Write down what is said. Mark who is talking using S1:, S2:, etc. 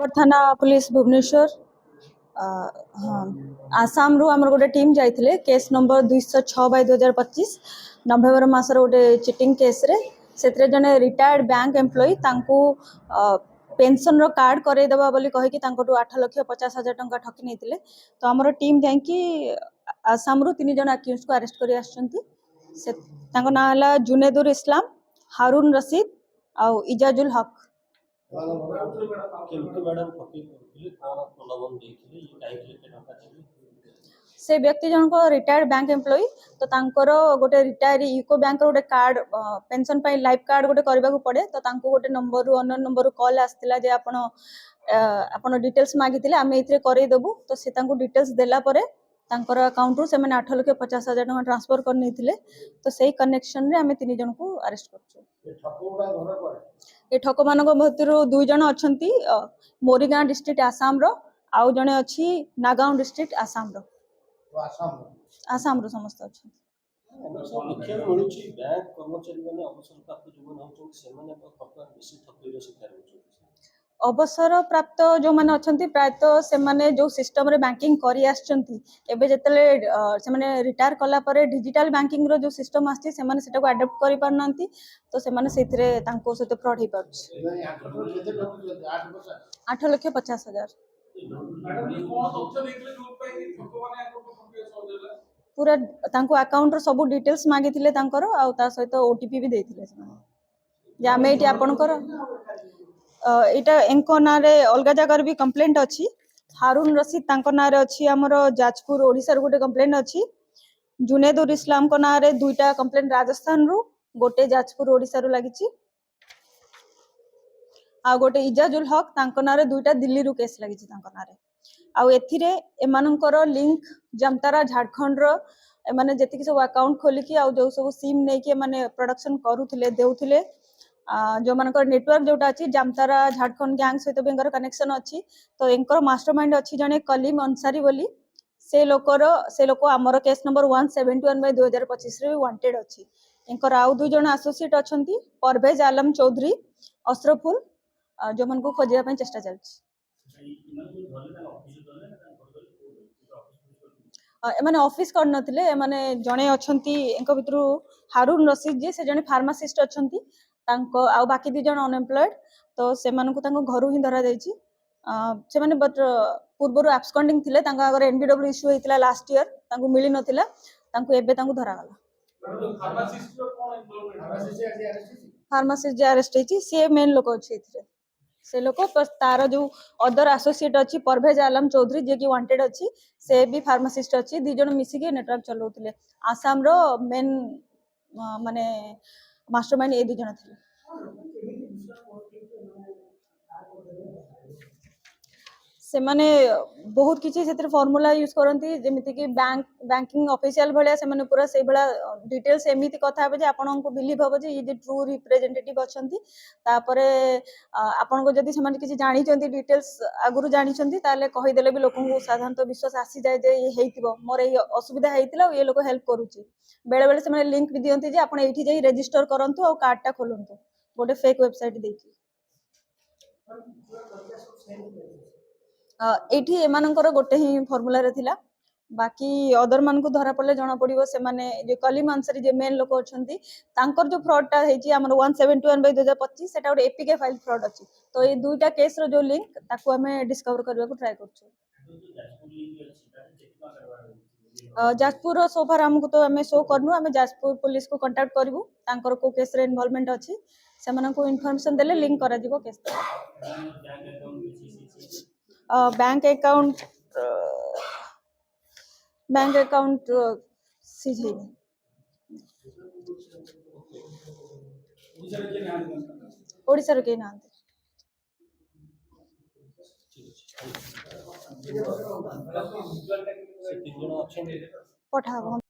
S1: थाना पुलिस भुवनेश्वर हाँ आसाम रु आमर गोटे टीम जाइए केस नंबर 206/2025 नवेम्बर मासर गोटे चिटिंग केस रे से जने रिटायर्ड बैंक एम्प्लॉई पेंशन रो कार्ड करईदेवा बोली कहीकि 8,50,000 टंका ठकी नहीं तो आमर टीम जाकि आसाम रु 3 जन अक्यूज को अरेस्ट कर ना है जुनेदुर इस्लाम, हारून रशीद आउ इजाजुल हक। से व्यक्ति जनक रिटायर्ड बैंक एम्प्लॉई तो तांकर गोटे रिटायर यूको बैंक गोटे कार्ड पेंशन पाई लाइफ कार्ड गोटे करबा को पड़े तो तांको गोटे नंबर रु अननोन नंबर रु कॉल आस्तिला जे आपण डिटेल्स मागिथिले आमे इथरे करई देबु तो से तांको डिटेल्स देला परे तांकर अकाउंट रु से माने 8,50,000 टका ट्रांसफर कर नैथिले तो सेही कनेक्शन रे आमे 3 जन को अरेस्ट करछु। ए ठक मानक भीतर 2 जन अछंती मोरीगां डिस्ट्रिक्ट आसाम रो आउ जने अछि नागांव डिस्ट्रिक्ट आसाम रो आसाम रो समस्त अछि। अवसर प्राप्त जो माने अछंती प्रायतः से माने जो सिस्टम रे बैंकिंग करी आछंती एबे जतले से माने रिटायर कला परे डिजिटल बैंकिंग रो जो सिस्टम आछि से माने सेटा को अडॉप्ट करि पारनंती तो से माने सेथिरे तांको सते फ्रॉड हे पाछ 8,50,000 पूरा तांको अकाउंट रो सब डिटेल्स मागिथिले तांकर आ ता सहित ओटीपी भी देथिले से जे आमे एटी आपनकर एटा एंको ना रे अलगा जगह भी कंप्लेंट अछि। हारून रशीद तांको ना रे अछि हमर जाजपुर ओडिसा रो गोटे कंप्लेंट अछि। जुनेदुर इस्लाम को ना रे दुईटा कंप्लेंट राजस्थान रु गोटे जाजपुर ओडिसा रु लागिछि आ गोटे इजाजुल हक तांको ना रे दुईटा दिल्ली रु केस लागिछि तांको ना रे आ एथिरे एमानकर लिंक जामतारा झारखंड रो एमाने जेतिक सब अकाउंट खोलिकी आ जो सब सिम नै के माने प्रोडक्शन करूथिले देउथिले जो मानकर नेटवर्क जोटा अछि जामतारा झारखंड गैंग सहित बेंगर कनेक्शन अछि तो एंकर मास्टरमाइंड अछि जने कलीम अंसारी बोली से लोक हमर केस नंबर 171/2025 रे वांटेड अछि। एंकर आउ 2 जन एसोसिएट अछंती परवेज आलम चौधरी अस्त्रफुल जो मन को खोजिया पय चेष्टा चलछि। एमाने ऑफिस कर नथिले एमाने जणे अछंती एंको भितरु हारून रशीद जे से जणे फार्मासिस्ट अछंती तांको आ बाकी 2 जण अनएम्प्लॉयड तो से मानकु तांको घरु ही धरा जाईची से माने बट पूर्वरु एब्सकॉन्डिंग थिले तांका अगर एनबीडब्ल्यू इश्यू हेतिला लास्ट ईयर तांको मिली नथिला तांको एबे तांको धरा गला। फार्मासिस्ट जे अरेस्ट हेची से मेन लोक अछि इथरे से लोक पर तार जो अदर एसोसिएट अछि परवेज आलम चौधरी जे की वांटेड अछि से भी फार्मासिस्ट अछि 2 जण मिसी के नेटवर्क चलाउथिले आसाम रो मेन माने मास्टरमाइंड ए 2 जण थिले। से माने बहुत किछि सेतिर फार्मूला यूज करंती जेमिति कि बैंकिंग ऑफिशियल भलिया से माने पूरा से बडा डिटेल्स एमिति कथा होबे जे आपन को बिलीव होबे जे ये जे ट्रू रिप्रेजेंटेटिव अछंती तापरे आपन को जदी से माने किछि जानि चंती डिटेल्स आगुरु जानि चंती ताले कहि देले भी लोकन को साधारणतः विश्वास आसी जाय जे ये हेतिबो मोर ए असुविधा हेतिला ये लोक हेल्प करूची बेले बेले से माने लिंक भी दियंती जे आपन एठी जाई रजिस्टर करंतु और कार्ड टा खोलंतु गोटे फेक वेबसाइट देकी एठी एमानकर गोटे ही फार्मूला रे थिला बाकी अदर मान को धरा पड़ले जना पड़िबो से माने जे कलीम अंसारी जे मेन लोक अछंती तांकर जो फ्रॉड टा हेची हमर 171/2025 सेटा गोटे एपीके फाइल फ्रॉड अछि तो ए दुईटा केस रो जो लिंक ताको हमें डिस्कवर करबा को ट्राई करछु। जाजपुर रो सोफार हमको तो हमें शो करनु हमें जाजपुर पुलिस को कांटेक्ट करबू तांकर को केस रे इन्वॉल्वमेंट अछि से माने को इन्फॉर्मेशन देले लिंक करा दिबो केस बैंक अकाउंट सीज हेनी ओडिसा रो के नांती पठाबो।